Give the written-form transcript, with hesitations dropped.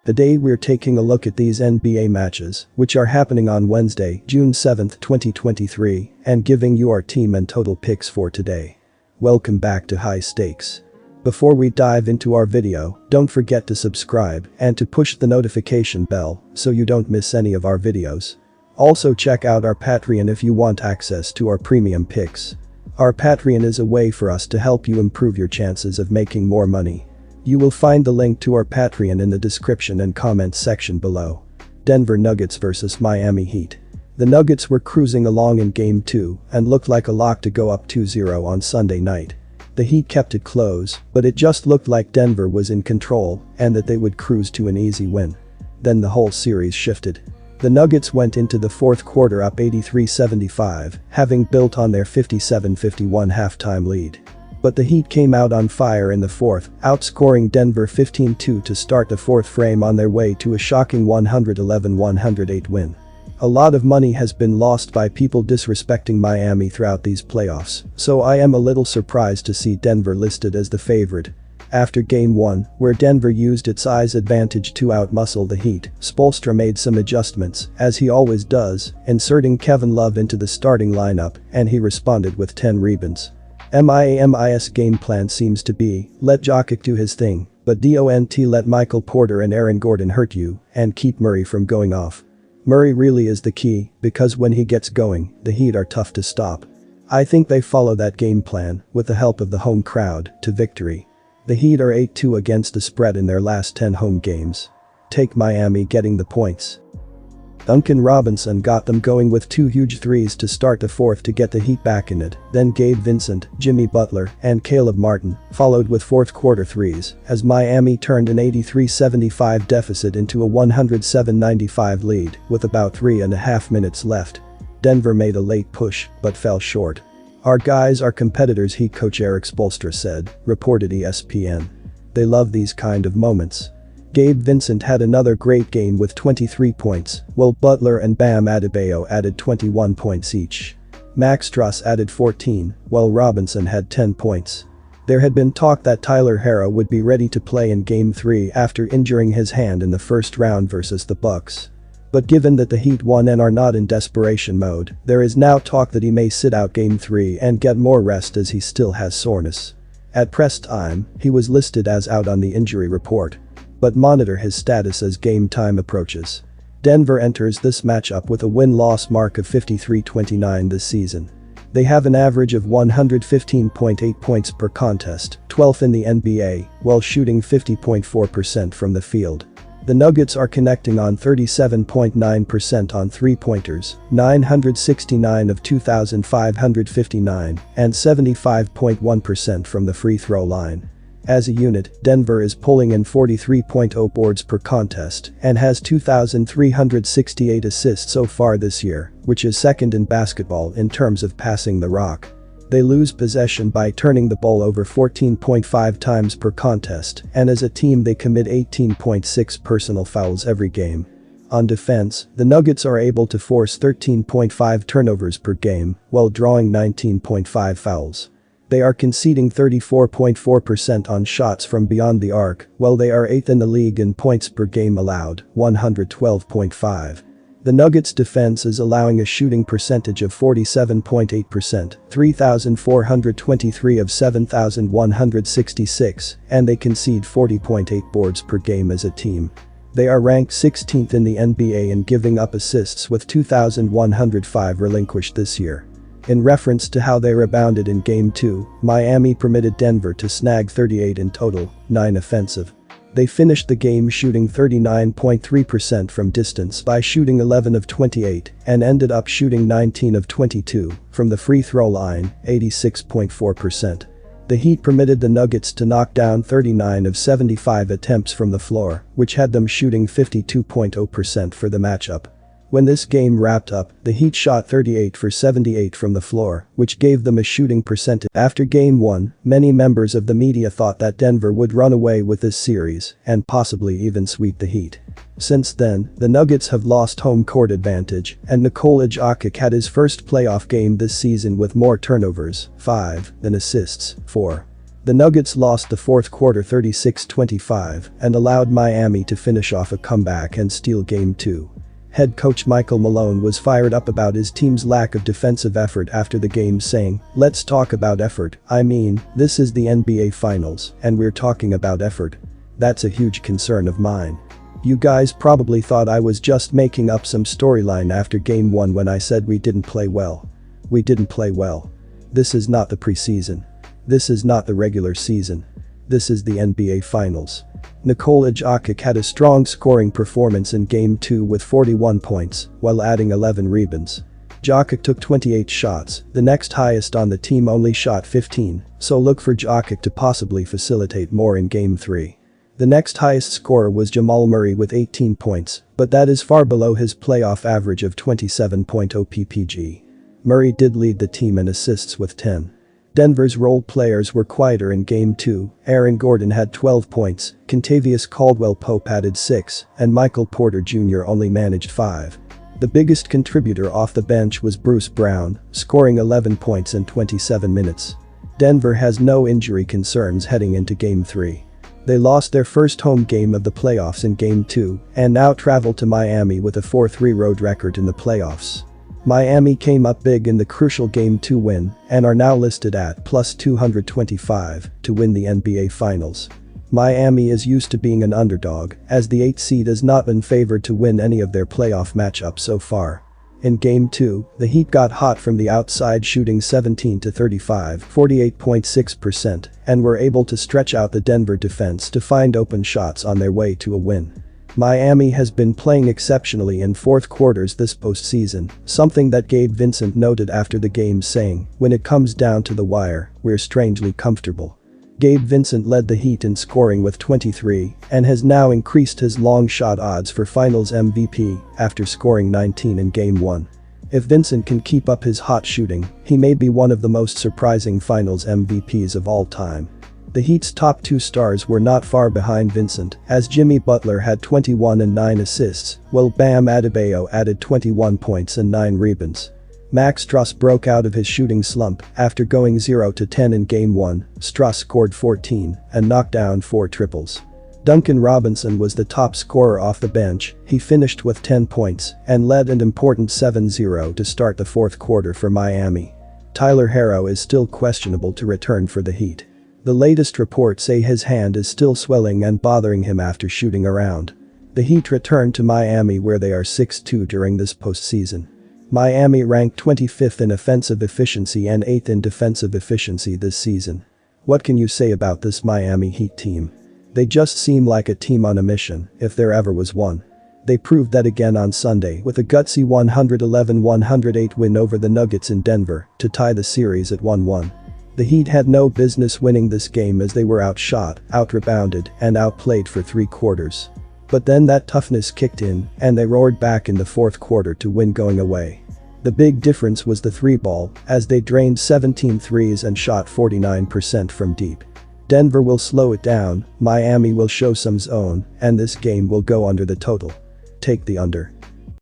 Today we're taking a look at these NBA matches, which are happening on Wednesday, June 7, 2023, and giving you our team and total picks for today. Welcome back to High Stakes. Before we dive into our video, don't forget to subscribe and to push the notification bell so you don't miss any of our videos. Also check out our Patreon if you want access to our premium picks. Our Patreon is a way for us to help you improve your chances of making more money. You will find the link to our Patreon in the description and comments section below. Denver Nuggets vs Miami Heat. The Nuggets were cruising along in Game 2 and looked like a lock to go up 2-0 on Sunday night. The Heat kept it close, but it just looked like Denver was in control and that they would cruise to an easy win. Then the whole series shifted. The Nuggets went into the fourth quarter up 83-75, having built on their 57-51 halftime lead. But the Heat came out on fire in the fourth, outscoring Denver 15-2 to start the fourth frame on their way to a shocking 111-108 win. A lot of money has been lost by people disrespecting Miami throughout these playoffs, so I am a little surprised to see Denver listed as the favorite. After Game 1, where Denver used its size advantage to outmuscle the Heat, Spoelstra made some adjustments, as he always does, inserting Kevin Love into the starting lineup, and he responded with 10 rebounds. Miami's game plan seems to be, let Jokic do his thing, but don't let Michael Porter and Aaron Gordon hurt you, and keep Murray from going off. Murray really is the key, because when he gets going, the Heat are tough to stop. I think they follow that game plan, with the help of the home crowd, to victory. The Heat are 8-2 against the spread in their last 10 home games. Take Miami getting the points. Duncan Robinson got them going with 2 huge threes to start the fourth to get the Heat back in it, then Gabe Vincent, Jimmy Butler, and Caleb Martin followed with fourth quarter threes as Miami turned an 83-75 deficit into a 107-95 lead with about 3.5 minutes left. Denver made a late push but fell short. "Our guys are competitors," Heat coach Erik Spoelstra said, reported ESPN. "They love these kind of moments." Gabe Vincent had another great game with 23 points, while Butler and Bam Adebayo added 21 points each. Max Strus added 14, while Robinson had 10 points. There had been talk that Tyler Herro would be ready to play in Game 3 after injuring his hand in the first round versus the Bucks. But given that the Heat won and are not in desperation mode, there is now talk that he may sit out Game 3 and get more rest as he still has soreness. At press time, he was listed as out on the injury report. But monitor his status as game time approaches. Denver enters this matchup with a win-loss mark of 53-29 this season. They have an average of 115.8 points per contest, 12th in the NBA, while shooting 50.4% from the field. The Nuggets are connecting on 37.9% on three-pointers, 969 of 2,559, and 75.1% from the free throw line. As a unit, Denver is pulling in 43.0 boards per contest and has 2,368 assists so far this year, which is second in basketball in terms of passing the rock. They lose possession by turning the ball over 14.5 times per contest, and as a team they commit 18.6 personal fouls every game. On defense, the Nuggets are able to force 13.5 turnovers per game, while drawing 19.5 fouls. They are conceding 34.4% on shots from beyond the arc, while they are 8th in the league in points per game allowed, 112.5. The Nuggets' defense is allowing a shooting percentage of 47.8%, 3,423 of 7,166, and they concede 40.8 boards per game as a team. They are ranked 16th in the NBA in giving up assists with 2,105 relinquished this year. In reference to how they rebounded in Game 2, Miami permitted Denver to snag 38 in total, 9 offensive. They finished the game shooting 39.3% from distance by shooting 11 of 28 and ended up shooting 19 of 22 from the free throw line, 86.4%. The Heat permitted the Nuggets to knock down 39 of 75 attempts from the floor, which had them shooting 52.0% for the matchup. When this game wrapped up, the Heat shot 38 for 78 from the floor, which gave them a shooting percentage. After Game 1, many members of the media thought that Denver would run away with this series and possibly even sweep the Heat. Since then, the Nuggets have lost home court advantage, and Nikola Jokic had his first playoff game this season with more turnovers, 5, than assists, 4. The Nuggets lost the fourth quarter 36-25 and allowed Miami to finish off a comeback and steal Game 2. Head coach Michael Malone was fired up about his team's lack of defensive effort after the game, saying, "Let's talk about effort. I mean, this is the NBA Finals and we're talking about effort. That's a huge concern of mine. You guys probably thought I was just making up some storyline after Game 1 when I said we didn't play well. We didn't play well. This is not the preseason. This is not the regular season. This is the NBA Finals." Nikola Jokic had a strong scoring performance in Game 2 with 41 points, while adding 11 rebounds. Jokic took 28 shots, the next highest on the team only shot 15, so look for Jokic to possibly facilitate more in Game 3. The next highest scorer was Jamal Murray with 18 points, but that is far below his playoff average of 27.0 ppg. Murray did lead the team in assists with 10. Denver's role players were quieter in Game 2, Aaron Gordon had 12 points, Kentavious Caldwell-Pope added 6, and Michael Porter Jr. only managed 5. The biggest contributor off the bench was Bruce Brown, scoring 11 points in 27 minutes. Denver has no injury concerns heading into Game 3. They lost their first home game of the playoffs in Game 2 and now travel to Miami with a 4-3 road record in the playoffs. Miami came up big in the crucial Game 2 win and are now listed at plus 225 to win the NBA Finals. Miami is used to being an underdog, as the 8th seed has not been favored to win any of their playoff matchups so far. In Game 2, the Heat got hot from the outside, shooting 17-35, 48.6%, and were able to stretch out the Denver defense to find open shots on their way to a win. Miami has been playing exceptionally in fourth quarters this postseason, something that Gabe Vincent noted after the game, saying, "When it comes down to the wire, we're strangely comfortable." Gabe Vincent led the Heat in scoring with 23 and has now increased his long shot odds for Finals MVP after scoring 19 in Game 1. If Vincent can keep up his hot shooting, he may be one of the most surprising Finals MVPs of all time. The Heat's top 2 stars were not far behind Vincent, as Jimmy Butler had 21 and 9 assists, while Bam Adebayo added 21 points and 9 rebounds. Max Strus broke out of his shooting slump after going 0-10 in Game 1. Strus scored 14 and knocked down 4 triples. Duncan Robinson was the top scorer off the bench. He finished with 10 points and led an important 7-0 to start the fourth quarter for Miami. Tyler Herro is still questionable to return for the Heat. The latest reports say his hand is still swelling and bothering him after shooting around. The Heat return to Miami, where they are 6-2 during this postseason. Miami ranked 25th in offensive efficiency and 8th in defensive efficiency this season. What can you say about this Miami Heat team? They just seem like a team on a mission, if there ever was one. They proved that again on Sunday with a gutsy 111-108 win over the Nuggets in Denver to tie the series at 1-1. The Heat had no business winning this game, as they were outshot, out-rebounded, and outplayed for 3 quarters. But then that toughness kicked in, and they roared back in the fourth quarter to win going away. The big difference was the 3-ball, as they drained 17 threes and shot 49% from deep. Denver will slow it down, Miami will show some zone, and this game will go under the total. Take the under.